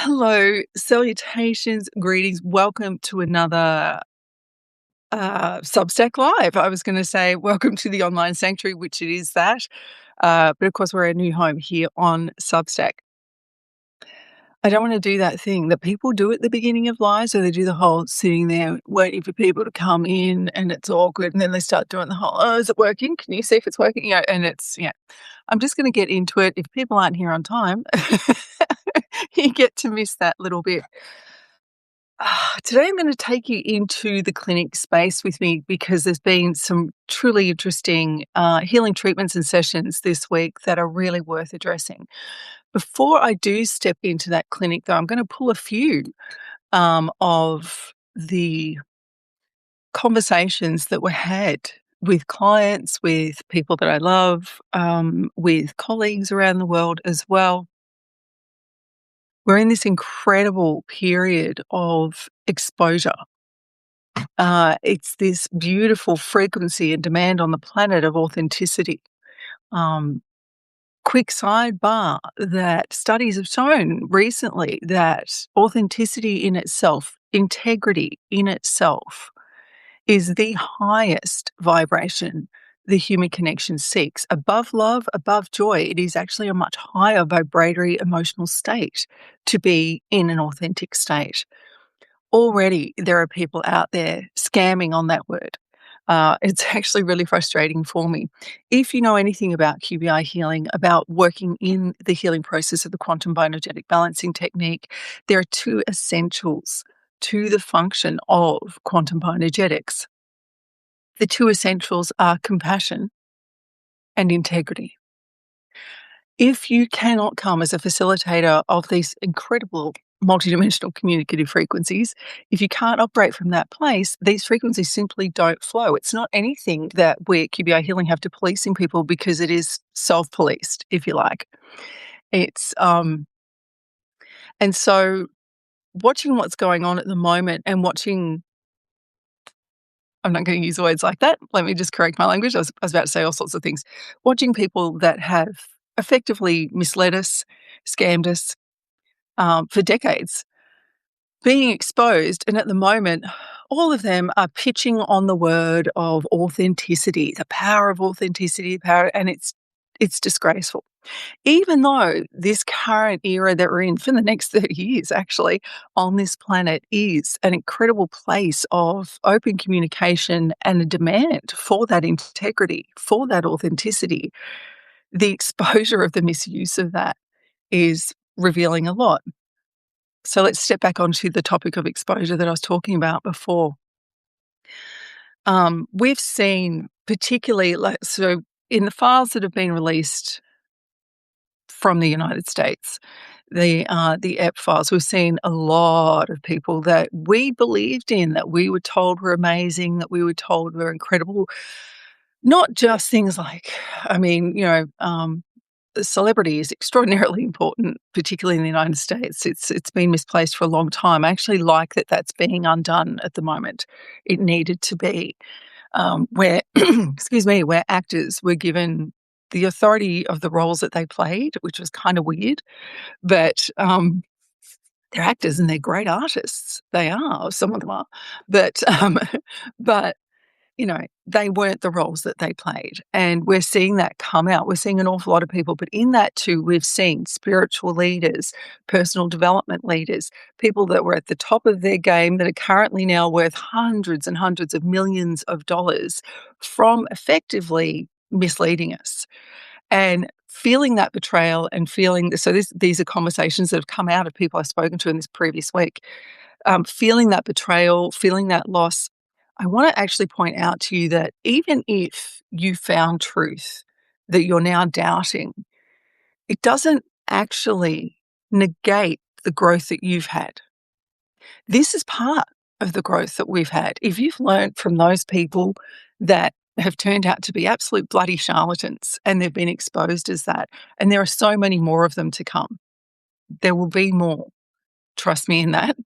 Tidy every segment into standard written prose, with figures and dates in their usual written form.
Hello, salutations, greetings. Welcome to another Substack Live. I was going to say, welcome to the online sanctuary, which it is that. But of course, we're a new home here on Substack. I don't want to do that thing that people do at the beginning of lives, so they do the whole sitting there waiting for people to come in and it's awkward. And then they start doing the whole, oh, is it working? Can you see if it's working? And it's, yeah, I'm just going to get into it. If people aren't here on time, you get to miss that little bit. Today, I'm going to take you into the clinic space with me because there's been some truly interesting healing treatments and sessions this week that are really worth addressing. Before I do step into that clinic, though, I'm going to pull a few of the conversations that were had with clients, with people that I love, with colleagues around the world as well. We're in this incredible period of exposure. It's this beautiful frequency and demand on the planet of authenticity. Um, Quick sidebar that studies have shown recently that authenticity in itself, integrity in itself, is the highest vibration the human connection seeks. Above love, above joy, it is actually a much higher vibratory emotional state to be in an authentic state. Already there are people out there scamming on that word. It's actually really frustrating for me. If you know anything about QBI healing, about working in the healing process of the quantum bioenergetic balancing technique, there are two essentials to the function of quantum bioenergetics. The two essentials are compassion and integrity. If you cannot come as a facilitator of these incredible multidimensional communicative frequencies, if you can't operate from that place, these frequencies simply don't flow. It's not anything that we at QBI Healing have to police in people because it is self-policed, if you like. It's and so watching what's going on at the moment and watching, I'm not going to use words like that. Let me just correct my language. I was about to say all sorts of things. Watching people that have effectively misled us, scammed us, for decades, being exposed. And at the moment, all of them are pitching on the word of authenticity, the power of authenticity, and it's disgraceful. Even though this current era that we're in for the next 30 years, actually, on this planet is an incredible place of open communication and a demand for that integrity, for that authenticity, the exposure of the misuse of that is revealing a lot. So let's step back onto the topic of exposure that I was talking about before. We've seen particularly, so in the files that have been released from the United States, the EP files, we've seen a lot of people that we believed in, that we were told were amazing, that we were told were incredible. Not just things like, I mean, celebrity is extraordinarily important, particularly in the United States. It's been misplaced for a long time. I actually like that that's being undone at the moment. It needed to be, where excuse me, where actors were given the authority of the roles that they played, which was kind of weird. But they're actors and they're great artists. They are. Some of them are, but but they weren't the roles that they played. And we're seeing that come out. We're seeing an awful lot of people, but in that too, we've seen spiritual leaders, personal development leaders, people that were at the top of their game that are currently now worth hundreds and hundreds of millions of dollars from effectively misleading us. And feeling that betrayal and feeling, so these are conversations that have come out of people I've spoken to in this previous week, feeling that betrayal, feeling that loss. I want to actually point out to you that even if you found truth that you're now doubting, it doesn't actually negate the growth that you've had. This is part of the growth that we've had. If you've learned from those people that have turned out to be absolute bloody charlatans and they've been exposed as that, and there are so many more of them to come, there will be more. Trust me in that.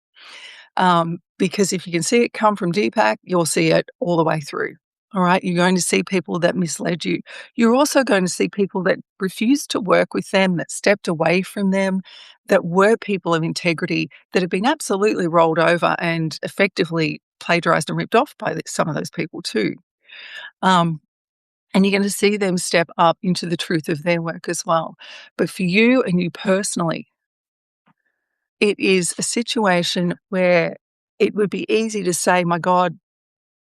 Because if you can see it come from Deepak, you'll see it all the way through. All right, you're going to see people that misled you. You're also going to see people that refused to work with them, that stepped away from them, that were people of integrity, that have been absolutely rolled over and effectively plagiarized and ripped off by some of those people too. Um, and you're going to see them step up into the truth of their work as well. But for you and you personally, it is a situation where it would be easy to say, my God,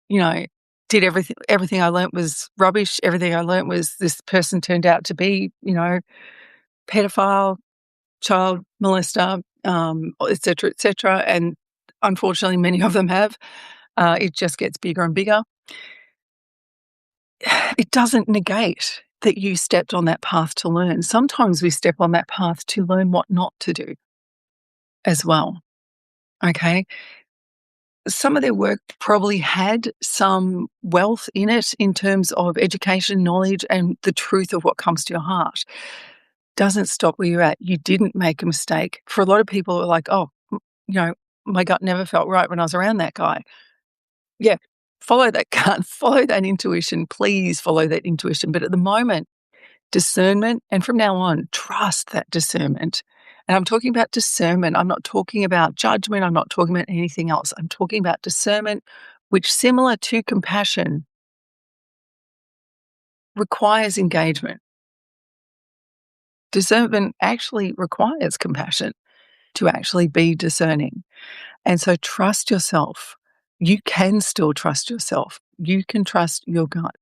you know, did everything I learnt was rubbish. Everything I learnt was this person turned out to be, pedophile, child molester, et cetera, et cetera. And unfortunately, many of them have. It just gets bigger and bigger. It doesn't negate that you stepped on that path to learn. Sometimes we step on that path to learn what not to do as well. Okay. Some of their work probably had some wealth in it in terms of education, knowledge, and the truth of what comes to your heart. Doesn't stop where you're at. You didn't make a mistake. For a lot of people, are like, oh, my gut never felt right when I was around that guy. Yeah, follow that gut, follow that intuition. Please follow that intuition. But at the moment, discernment, and from now on, trust that discernment. And I'm talking about discernment. I'm not talking about judgment. I'm not talking about anything else. I'm talking about discernment, which, similar to compassion, requires engagement. Discernment actually requires compassion to actually be discerning. And so trust yourself. You can still trust yourself. You can trust your gut.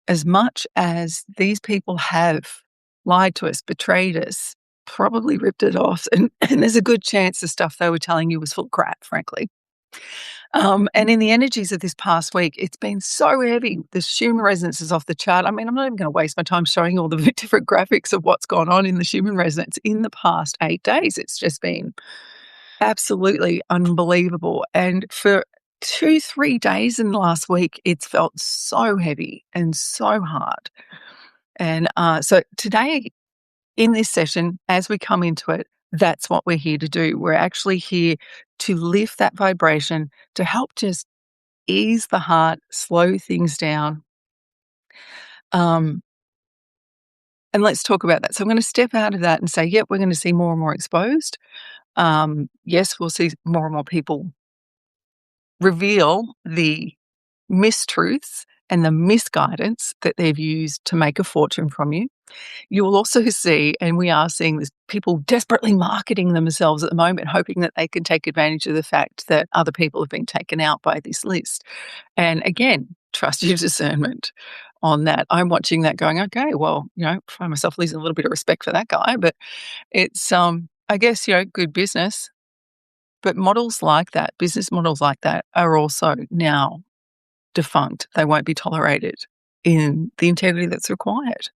As much as these people have lied to us, betrayed us, probably ripped it off, and there's a good chance the stuff they were telling you was full of crap, frankly. And in the energies of this past week, it's been so heavy. The Schumann resonance is off the chart. I mean, I'm not even going to waste my time showing all the different graphics of what's gone on in the Schumann resonance in the past 8 days. It's just been absolutely unbelievable. And for 2, 3 days in the last week, it's felt so heavy and so hard. And so today, in this session, as we come into it, that's what we're here to do. We're actually here to lift that vibration, to help just ease the heart, slow things down. Um, and let's talk about that. So I'm going to step out of that and say, yep, we're going to see more and more exposed. Yes, we'll see more and more people reveal the mistruths and the misguidance that they've used to make a fortune from you. You will also see, and we are seeing this, people desperately marketing themselves at the moment, hoping that they can take advantage of the fact that other people have been taken out by this list. And again, trust your discernment on that. I'm watching that going, okay, well, I find myself losing a little bit of respect for that guy, but it's, I guess, good business. But models like that, business models like that, are also now defunct. They won't be tolerated in the integrity that's required.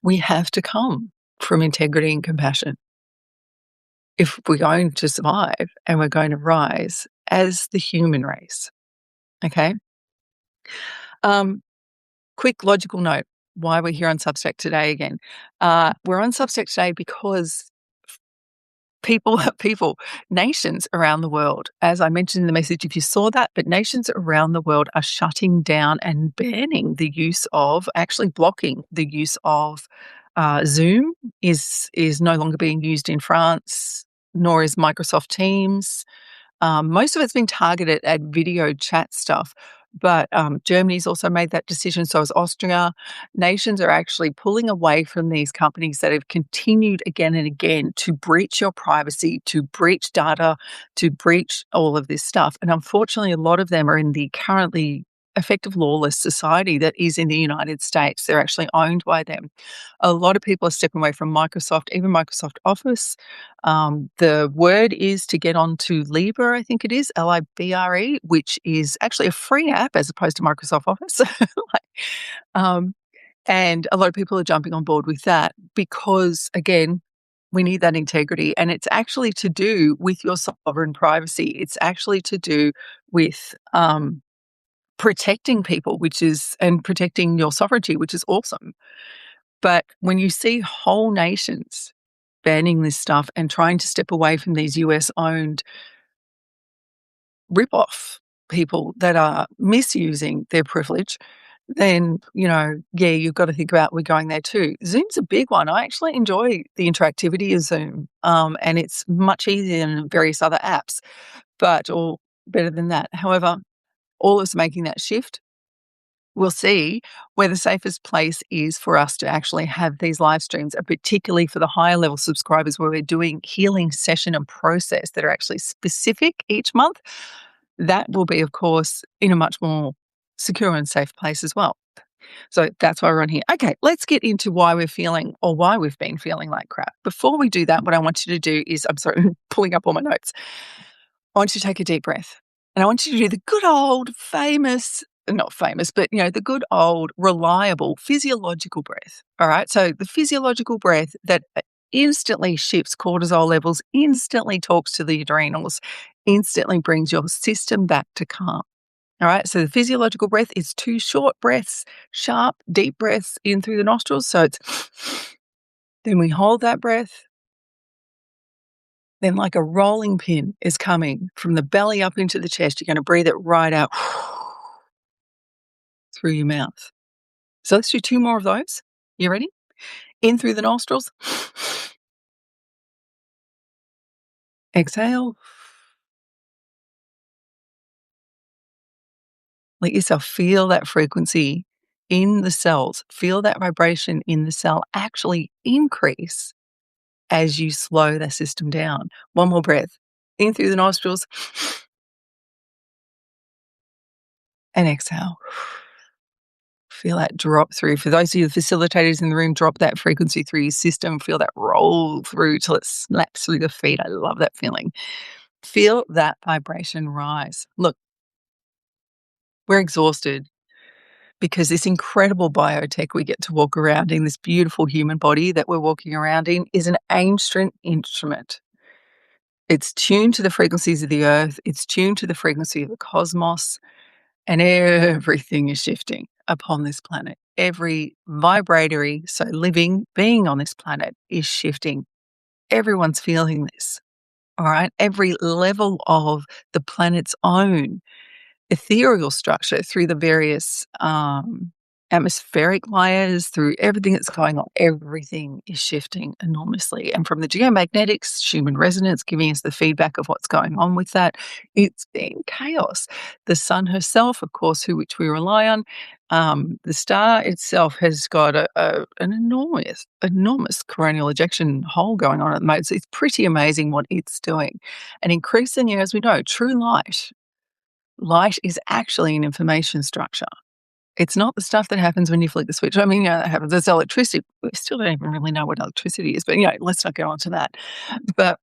We have to come from integrity and compassion if we're going to survive and we're going to rise as the human race. Okay. Quick logical note why we're here on Substack today again. We're on Substack today because nations around the world, as I mentioned in the message, if you saw that, but nations around the world are shutting down and banning the use of, actually blocking the use of Zoom is no longer being used in France, nor is Microsoft Teams. Most of it's been targeted at video chat stuff, but Germany's also made that decision, so has Austria. Nations are actually pulling away from these companies that have continued again and again to breach your privacy, to breach data, to breach all of this stuff. And unfortunately, a lot of them are in the currently effective lawless society that is in the United States. They're actually owned by them. A lot of people are stepping away from Microsoft, even Microsoft Office. The word is to get onto Libre, I think it is, Libre, which is actually a free app as opposed to Microsoft Office. And a lot of people are jumping on board with that because, again, we need that integrity. And it's actually to do with your sovereign privacy. It's actually to do with protecting people, and protecting your sovereignty, which is awesome. But when you see whole nations banning this stuff and trying to step away from these US-owned rip-off people that are misusing their privilege, then, yeah, you've got to think about we're going there too. Zoom's a big one. I actually enjoy the interactivity of Zoom, and it's much easier than various other apps, or better than that. However, all of us making that shift, we'll see where the safest place is for us to actually have these live streams, and particularly for the higher level subscribers where we're doing healing session and process that are actually specific each month. That will be, of course, in a much more secure and safe place as well. So that's why we're on here. Okay, let's get into why we're feeling or why we've been feeling like crap. Before we do that, what I want you to do is, I'm sorry, pulling up all my notes. I want you to take a deep breath, and I want you to do the good old famous, not famous, but the good old reliable physiological breath. All right. So the physiological breath that instantly shifts cortisol levels, instantly talks to the adrenals, instantly brings your system back to calm. All right. So the physiological breath is 2 short breaths, sharp, deep breaths in through the nostrils. So it's then we hold that breath. Then, like a rolling pin is coming from the belly up into the chest. You're going to breathe it right out through your mouth. So let's do 2 more of those. You ready? In through the nostrils. Exhale. Let yourself feel that frequency in the cells. Feel that vibration in the cell actually increase as you slow the system down. 1 more breath. In through the nostrils and exhale. Feel that drop through. For those of you facilitators in the room, drop that frequency through your system. Feel that roll through till it snaps through the feet. I love that feeling. Feel that vibration rise. Look, we're exhausted because this incredible biotech we get to walk around in, this beautiful human body that we're walking around in, is an ancient instrument. It's tuned to the frequencies of the earth. It's tuned to the frequency of the cosmos. And everything is shifting upon this planet. Every vibratory, so living being on this planet is shifting. Everyone's feeling this. All right. Every level of the planet's own ethereal structure through the various atmospheric layers, through everything that's going on, everything is shifting enormously. And from the geomagnetics, Schumann resonance, giving us the feedback of what's going on with that, it's been chaos. The sun herself, of course, which we rely on, the star itself has got an enormous coronal ejection hole going on at the moment. So it's pretty amazing what it's doing. And increasingly, as we know, true light is actually an information structure. It's not the stuff that happens when you flick the switch. I mean, that happens. There's electricity. We still don't even really know what electricity is, but, let's not go on to that. But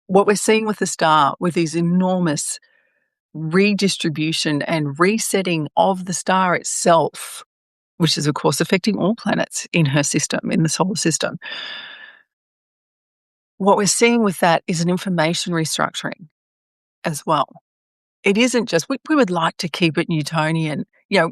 what we're seeing with the star, with these enormous redistribution and resetting of the star itself, which is, of course, affecting all planets in her system, in the solar system. What we're seeing with that is an information restructuring as well. It isn't just we would like to keep it Newtonian.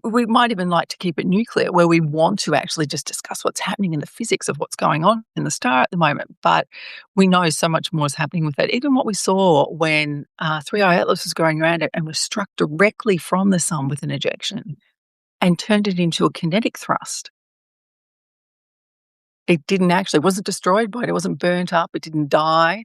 We might even like to keep it nuclear, where we want to actually just discuss what's happening in the physics of what's going on in the star at the moment. But we know so much more is happening with that. Even what we saw when 3I Atlas was going around it and was struck directly from the sun with an ejection and turned it into a kinetic thrust. It wasn't destroyed by it. It wasn't burnt up. It didn't die.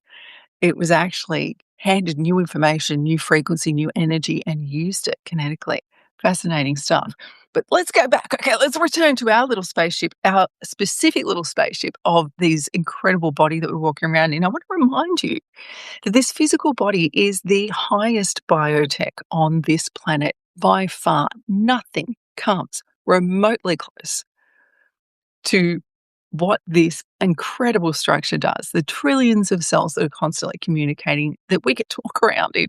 It was actually handed new information, new frequency, new energy, and used it kinetically. Fascinating stuff. But let's go back. Okay, let's return to our little spaceship, our specific little spaceship of this incredible body that we're walking around in. I want to remind you that this physical body is the highest biotech on this planet by far. Nothing comes remotely close to what this incredible structure does, the trillions of cells that are constantly communicating that we get to walk around in.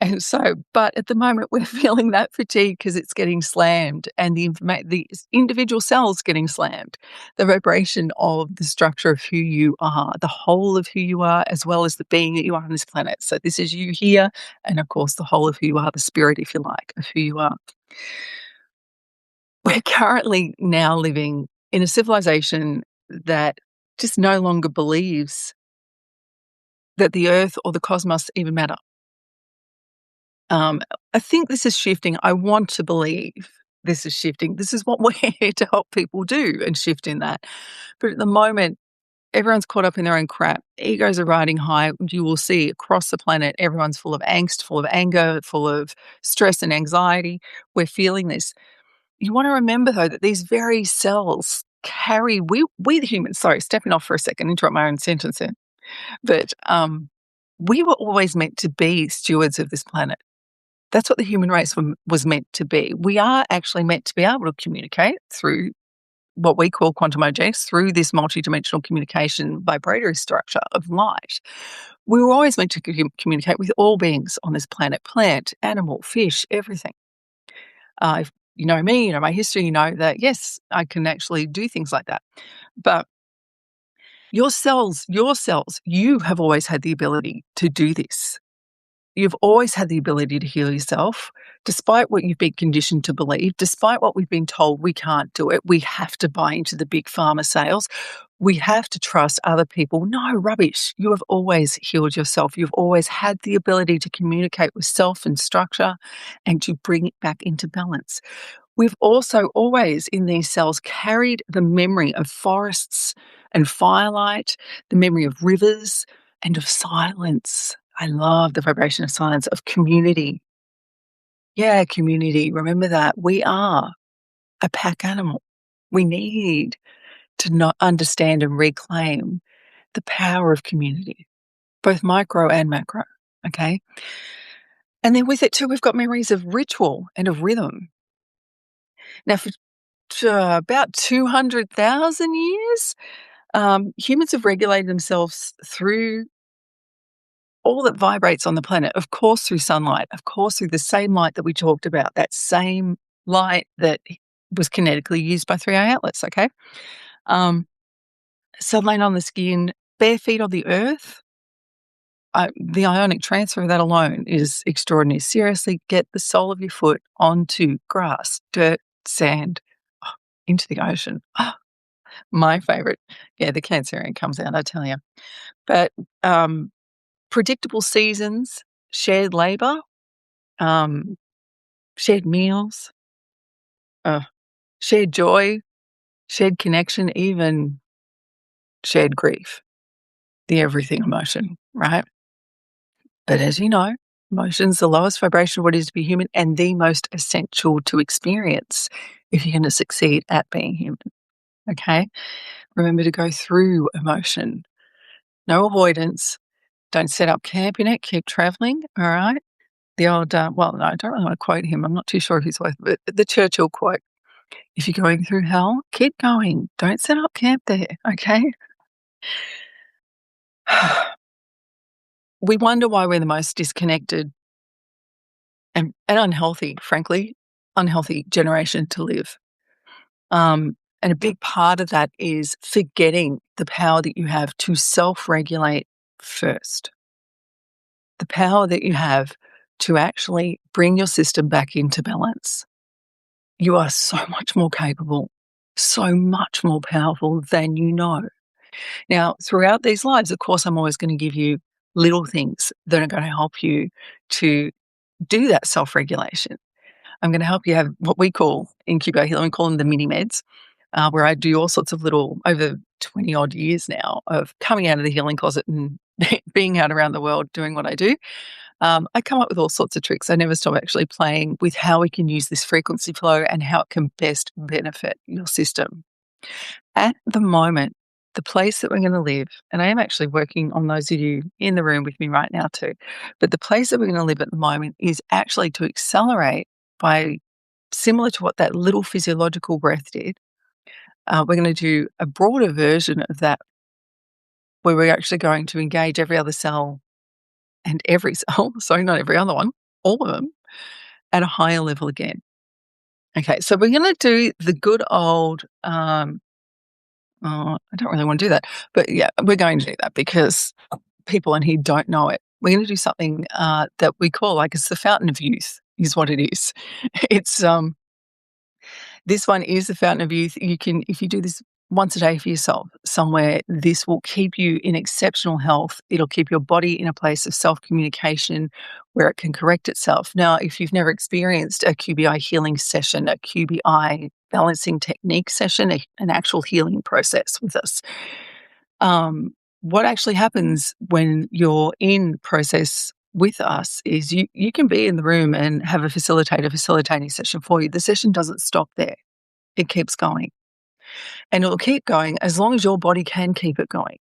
And so, but at the moment, we're feeling that fatigue because it's getting slammed and the individual cells getting slammed. The vibration of the structure of who you are, the whole of who you are, as well as the being that you are on this planet. So this is you here, and of course, the whole of who you are, the spirit, if you like, of who you are. We're currently now living in a civilization that just no longer believes that the earth or the cosmos even matter. Um, I think this is shifting. I want to believe this is shifting. This is what we're here to help people do and shift in that. But at the moment, everyone's caught up in their own crap. Egos are riding high. You will see across the planet, everyone's full of angst, full of anger, full of stress and anxiety. We're feeling this. You want to remember, though, that these very cells carry, we the humans, sorry, stepping off for a second, interrupt my own sentence there. But we were always meant to be stewards of this planet. That's what the human race was meant to be. We are actually meant to be able to communicate through what we call quantum objects, through this multidimensional communication vibratory structure of light. We were always meant to communicate with all beings on this planet, plant, animal, fish, everything. If you know me, you know my history, you know that, yes, I can actually do things like that. But your cells, you have always had the ability to do this. You've always had the ability to heal yourself, despite what you've been conditioned to believe, despite what we've been told we can't do it. We have to buy into the big pharma sales. We have to trust other people. No, rubbish. You have always healed yourself. You've always had the ability to communicate with self and structure and to bring it back into balance. We've also always, in these cells, carried the memory of forests and firelight, the memory of rivers and of silence. I love the vibration of silence, of community. Yeah, community. Remember that. We are a pack animal. We need to not understand and reclaim the power of community, both micro and macro. Okay. And then with it too, we've got memories of ritual and of rhythm. Now, for about 200,000 years, humans have regulated themselves through all that vibrates on the planet, of course, through sunlight, of course, through the same light that we talked about, that same light that was kinetically used by 3 eye outlets, okay? Um, Sunlight on the skin, bare feet on the earth. The ionic transfer of that alone is extraordinary. Seriously, get the sole of your foot onto grass, dirt, sand, oh, into the ocean. Oh, my favorite. Yeah, the Cancerian comes out, I tell you. But predictable seasons, shared labor, um, shared meals, uh, shared joy, shared connection, even shared grief, the everything emotion, right? But as you know, emotion's the lowest vibration of what it is to be human and the most essential to experience if you're going to succeed at being human. Okay? Remember to go through emotion. No avoidance. Don't set up camp in it. Keep traveling. All right? The old, well, no, I don't really want to quote him. I'm not too sure who's worth, but the Churchill quote: "If you're going through hell, keep going. Don't set up camp there." Okay? We wonder why we're the most disconnected and unhealthy, frankly, unhealthy generation to live. And a big part of that is forgetting the power that you have to self-regulate first. The power that you have to actually bring your system back into balance. You are so much more capable, so much more powerful than you know. Now, throughout these lives, of course, I'm always going to give you little things that are going to help you to do that self-regulation. I'm going to help you have what we call in Cubo Healing, we call them the mini meds, where I do all sorts of little, over 20 odd years now, of coming out of the healing closet and being out around the world doing what I do. I come up with all sorts of tricks. I never stop actually playing with how we can use this frequency flow and how it can best benefit your system. At the moment, the place that we're going to live, and I am actually working on those of you in the room with me right now too, but the place that we're going to live at the moment is actually to accelerate by, similar to what that little physiological breath did. We're going to do a broader version of that where we're actually going to engage every other cell and every cell, sorry, not every other one, all of them, at a higher level again. Okay, so we're going to do the good old, I don't really want to do that, but yeah, we're going to do that because people in here don't know it. We're going to do something that we call, like, it's the fountain of youth, is what it is. It's this one is the fountain of youth. You can, if you do this once a day for yourself somewhere. This will keep you in exceptional health. It'll keep your body in a place of self-communication where it can correct itself. Now, if you've never experienced a QBI healing session, a QBI balancing technique session, an actual healing process with us, what actually happens when you're in process with us is you can be in the room and have a facilitator facilitating session for you. The session doesn't stop there. It keeps going. And it'll keep going as long as your body can keep it going.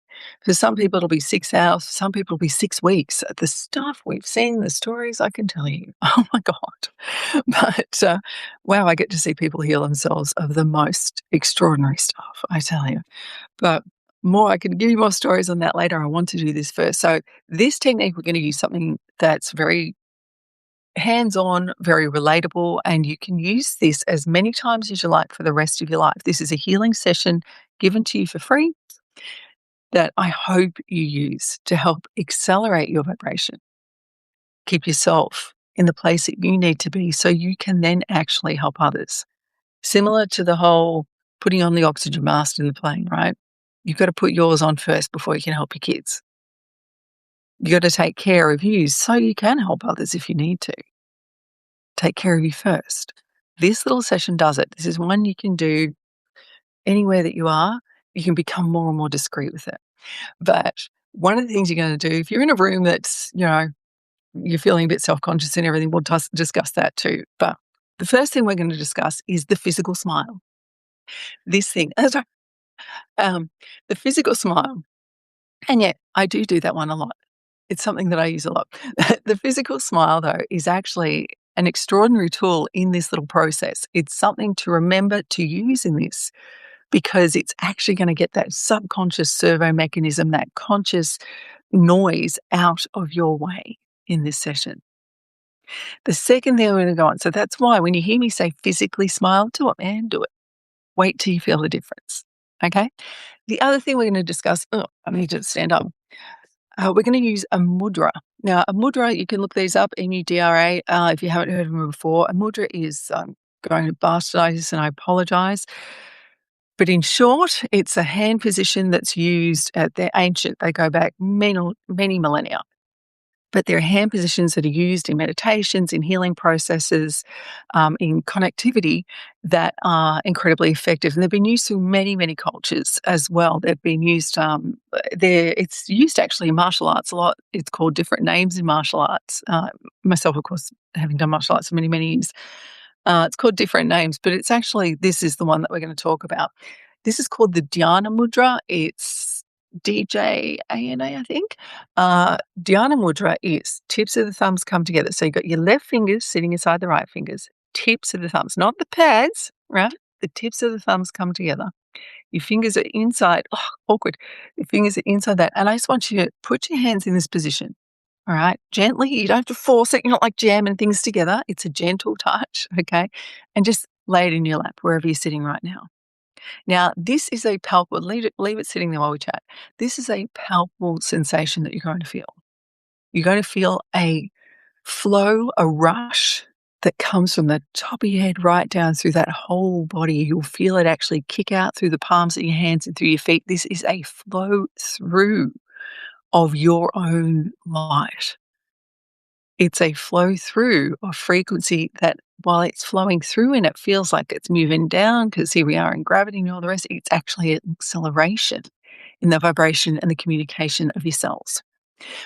For some people, it'll be 6 hours. For some people, it'll be 6 weeks. The stuff we've seen, the stories, I can tell you. Oh my God. But wow, I get to see people heal themselves of the most extraordinary stuff, I tell you. But more, I can give you more stories on that later. I want to do this first. So, this technique, we're going to use something that's very hands-on, very relatable, and you can use this as many times as you like for the rest of your life. This is a healing session given to you for free that I hope you use to help accelerate your vibration, keep yourself in the place that you need to be so you can then actually help others. Similar to the whole putting on the oxygen mask in the plane, right? You've got to put yours on first before you can help your kids. You've got to take care of you so you can help others if you need to. Take care of you first. This little session does it. This is one you can do anywhere that you are. You can become more and more discreet with it. But one of the things you're going to do, if you're in a room that's, you're feeling a bit self-conscious and everything, we'll discuss that too. But the first thing we're going to discuss is the physical smile. This thing, the physical smile. And yet, I do that one a lot. It's something that I use a lot. The physical smile, though, is actually an extraordinary tool in this little process. It's something to remember to use in this because it's actually going to get that subconscious servo mechanism, that conscious noise out of your way in this session. The second thing we're going to go on, so that's why when you hear me say physically smile, do it, man, do it. Wait till you feel the difference. Okay? The other thing we're going to discuss, I need to stand up. We're going to use a mudra. Now, a mudra, you can look these up, M-U-D-R-A, if you haven't heard of them before. A mudra is, going to bastardize this and I apologize. But in short, it's a hand position that's used, they're ancient. They go back many millennia. But they're hand positions that are used in meditations, in healing processes, in connectivity that are incredibly effective. And they've been used through many cultures as well. They've been used, it's used actually in martial arts a lot. It's called different names in martial arts. Myself, of course, having done martial arts for many years, it's called different names, but it's actually, this is the one that we're going to talk about. This is called the Dhyana Mudra. It's DJANA, I think. Dhyana Mudra is tips of the thumbs come together. So you've got your left fingers sitting inside the right fingers, tips of the thumbs, not the pads, right? The tips of the thumbs come together. Your fingers are inside, awkward. Your fingers are inside that. And I just want you to put your hands in this position. All right, gently. You don't have to force it. You're not like jamming things together. It's a gentle touch, okay? And just lay it in your lap wherever you're sitting right now. Now, this is a palpable, leave it sitting there while we chat. This is a palpable sensation that you're going to feel. You're going to feel a flow, a rush that comes from the top of your head right down through that whole body. You'll feel it actually kick out through the palms of your hands and through your feet. This is a flow through of your own light. It's a flow through of frequency that while it's flowing through and it feels like it's moving down because here we are in gravity and all the rest, it's actually an acceleration in the vibration and the communication of your cells.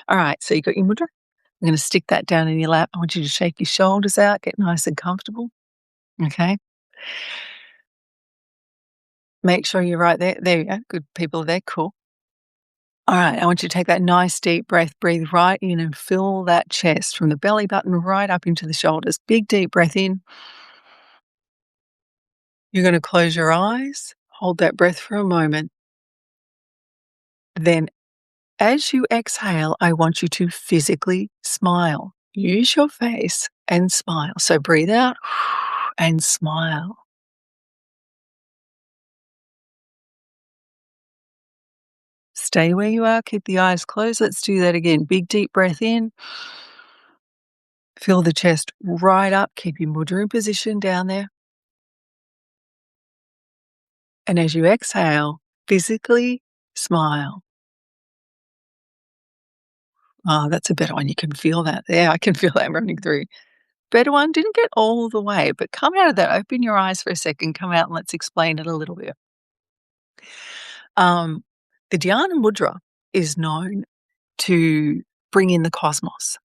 All right, so you've got your mudra. I'm going to stick that down in your lap. I want you to shake your shoulders out, get nice and comfortable. Okay. Make sure you're right there. There you go. Good people are there. Cool. All right, I want you to take that nice deep breath, breathe right in and fill that chest from the belly button right up into the shoulders. Big deep breath in. You're going to close your eyes, hold that breath for a moment. Then as you exhale, I want you to physically smile. Use your face and smile. So breathe out and smile. Stay where you are, keep the eyes closed. Let's do that again. Big deep breath in. Fill the chest right up. Keep your mudra in position down there. And as you exhale, physically smile. Oh, that's a better one. You can feel that. Yeah, I can feel that running through. Better one, didn't get all the way, but come out of that. Open your eyes for a second, come out and let's explain it a little bit. Um, the Dhyana Mudra is known to bring in the cosmos.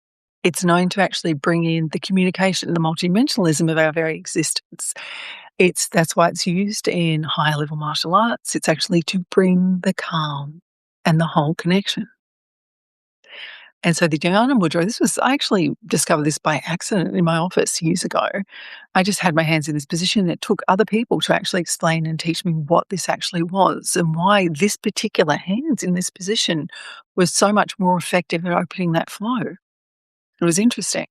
It's known to actually bring in the communication, the multidimensionalism of our very existence. That's why it's used in higher level martial arts. It's actually to bring the calm and the whole connection. And so the Dhyana Mudra, I actually discovered this by accident in my office years ago. I just had my hands in this position. It took other people to actually explain and teach me what this actually was and why this particular hands in this position was so much more effective at opening that flow. It was interesting.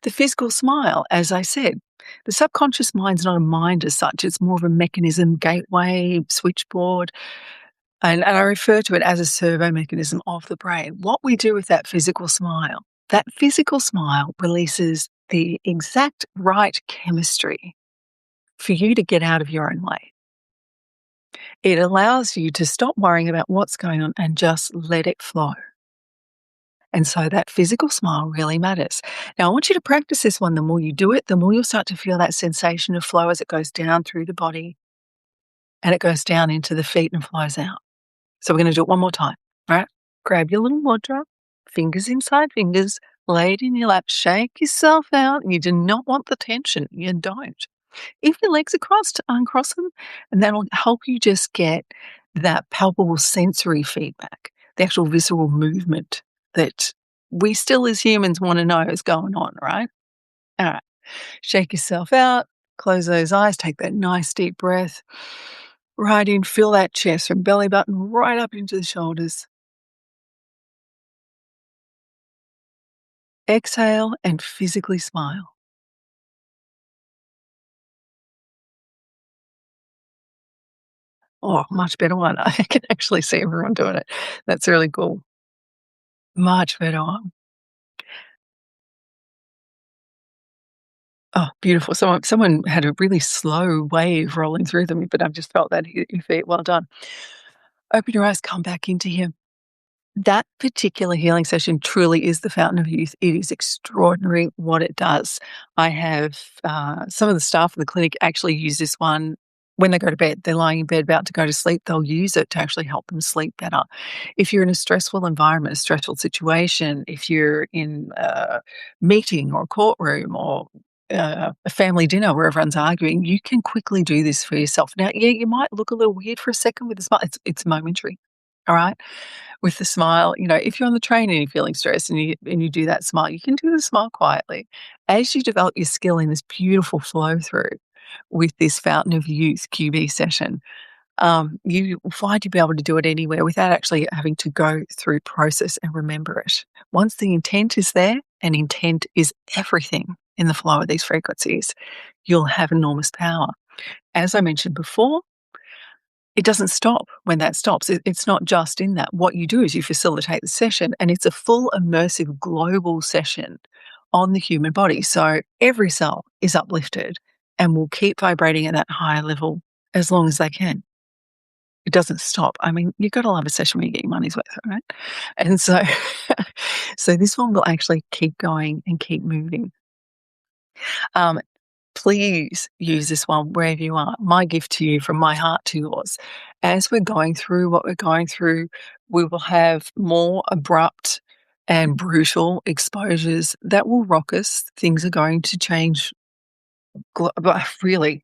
The physical smile, as I said, the subconscious mind's not a mind as such. It's more of a mechanism, gateway, switchboard. And I refer to it as a servo mechanism of the brain. What we do with that physical smile releases the exact right chemistry for you to get out of your own way. It allows you to stop worrying about what's going on and just let it flow. And so that physical smile really matters. Now, I want you to practice this one. The more you do it, the more you'll start to feel that sensation of flow as it goes down through the body and it goes down into the feet and flows out. So we're going to do it one more time. All right. Grab your little mudra, fingers inside fingers, lay it in your lap, shake yourself out. You do not want the tension. You don't. If your legs are crossed, uncross them, and that'll help you just get that palpable sensory feedback, the actual visceral movement that we still as humans want to know is going on, right? All right. Shake yourself out, close those eyes, take that nice deep breath. Right in, feel that chest from belly button right up into the shoulders. Exhale and physically smile. Oh, much better one. I can actually see everyone doing it. That's really cool. Much better one. Oh, beautiful. Someone had a really slow wave rolling through them, but I've just felt that hit your feet. Well done. Open your eyes, come back into here. That particular healing session truly is the fountain of youth. It is extraordinary what it does. I have some of the staff of the clinic actually use this one when they go to bed. They're lying in bed about to go to sleep. They'll use it to actually help them sleep better. If you're in a stressful environment, a stressful situation, if you're in a meeting or a courtroom or a family dinner where everyone's arguing, you can quickly do this for yourself. Now, yeah, you might look a little weird for a second with a smile. It's momentary. All right. With the smile, if you're on the train and you're feeling stressed and you do that smile, you can do the smile quietly. As you develop your skill in this beautiful flow through with this Fountain of Youth QB session, you will find you'll be able to do it anywhere without actually having to go through process and remember it. Once the intent is there, and intent is everything in the flow of these frequencies, you'll have enormous power. As I mentioned before, it doesn't stop when that stops. It's not just in that. What you do is you facilitate the session, and it's a full immersive global session on the human body. So every cell is uplifted and will keep vibrating at that higher level as long as they can. It doesn't stop. I mean, you've got to love a session where you get your money's worth, right? And so, so this one will actually keep going and keep moving. Um, Please use this one wherever you are. My gift to you from my heart to yours. As we're going through what we're going through, we will have more abrupt and brutal exposures that will rock us. Things are going to change. But really,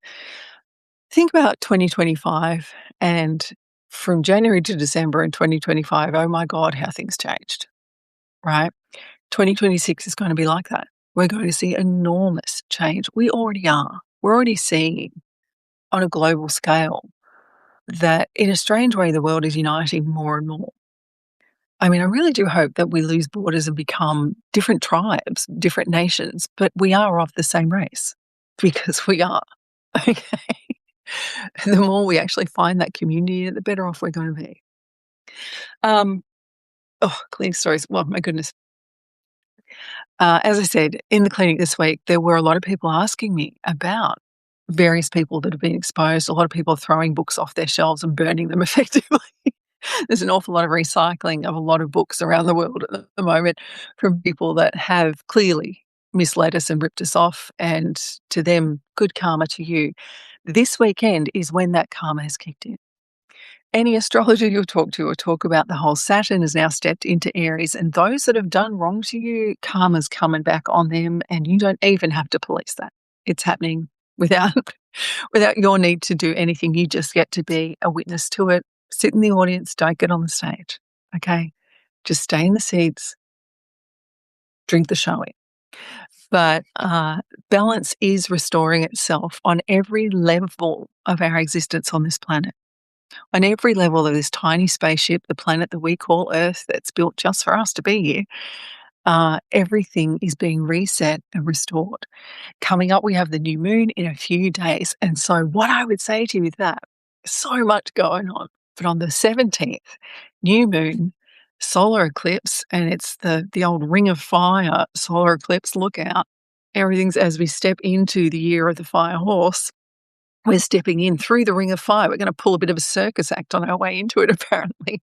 think about 2025 and from January to December in 2025, oh my God, how things changed, right? 2026 is going to be like that. We're going to see enormous change. We already are. We're already seeing on a global scale that in a strange way, the world is uniting more and more. I mean, I really do hope that we lose borders and become different tribes, different nations, but we are of the same race because we are. Okay. The more we actually find that community, the better off we're going to be. Cleaning stories. Well, my goodness. As I said, in the clinic this week, there were a lot of people asking me about various people that have been exposed. A lot of people are throwing books off their shelves and burning them effectively. There's an awful lot of recycling of a lot of books around the world at the moment from people that have clearly misled us and ripped us off, and to them, good karma to you. This weekend is when that karma has kicked in. Any astrologer you'll talk to will talk about the whole Saturn has now stepped into Aries, and those that have done wrong to you, karma's coming back on them, and you don't even have to police that. It's happening without without your need to do anything. You just get to be a witness to it. Sit in the audience, don't get on the stage. Okay? Just stay in the seats, drink the show in. But balance is restoring itself on every level of our existence on this planet. On every level of this tiny spaceship, the planet that we call Earth, that's built just for us to be here, everything is being reset and restored. Coming up, we have the new moon in a few days. And so, what I would say to you with that, so much going on. But on the 17th, new moon, solar eclipse, and it's the old ring of fire solar eclipse. Look out. Everything's as we step into the year of the fire horse. We're stepping in through the ring of fire. We're going to pull a bit of a circus act on our way into it, apparently.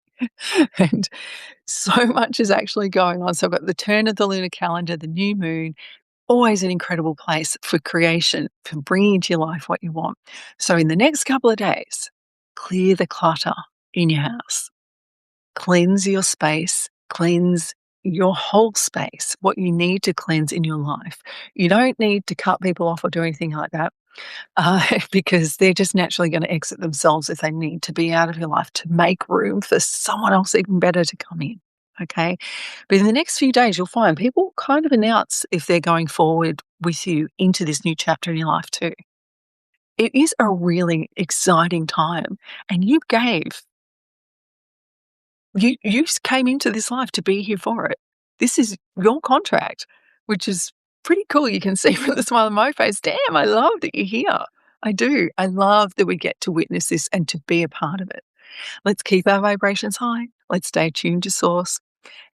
And so much is actually going on. So I've got the turn of the lunar calendar, the new moon, always an incredible place for creation, for bringing into your life what you want. So in the next couple of days, clear the clutter in your house, cleanse your space, cleanse your whole space, what you need to cleanse in your life. You don't need to cut people off or do anything like that. Because they're just naturally going to exit themselves if they need to be out of your life to make room for someone else even better to come in. Okay. But in the next few days, you'll find people kind of announce if they're going forward with you into this new chapter in your life too. It is a really exciting time. And you came into this life to be here for it. This is your contract, which is pretty cool. You can see from the smile on my face, damn, I love that you're here. I do. I love that we get to witness this and to be a part of it. Let's keep our vibrations high. Let's stay tuned to source.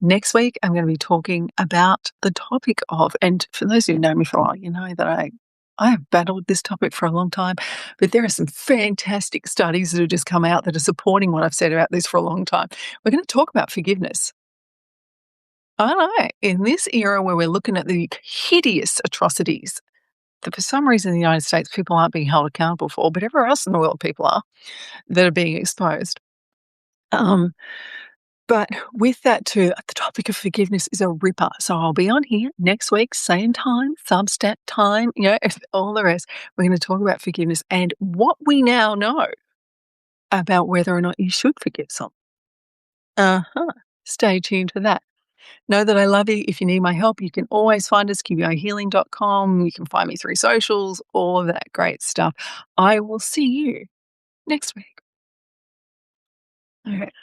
Next week, I'm going to be talking about the topic of, and for those who know me for a while, you know that I have battled this topic for a long time, but there are some fantastic studies that have just come out that are supporting what I've said about this for a long time. We're going to talk about forgiveness. I know, in this era where we're looking at the hideous atrocities that for some reason in the United States people aren't being held accountable for, but everywhere else in the world people are that are being exposed. But with that too, the topic of forgiveness is a ripper. So I'll be on here next week, same time, Substat time, all the rest. We're going to talk about forgiveness and what we now know about whether or not you should forgive someone. Stay tuned for that. Know that I love you. If you need my help, you can always find us, qbihealing.com. You can find me through socials, all of that great stuff. I will see you next week. All right.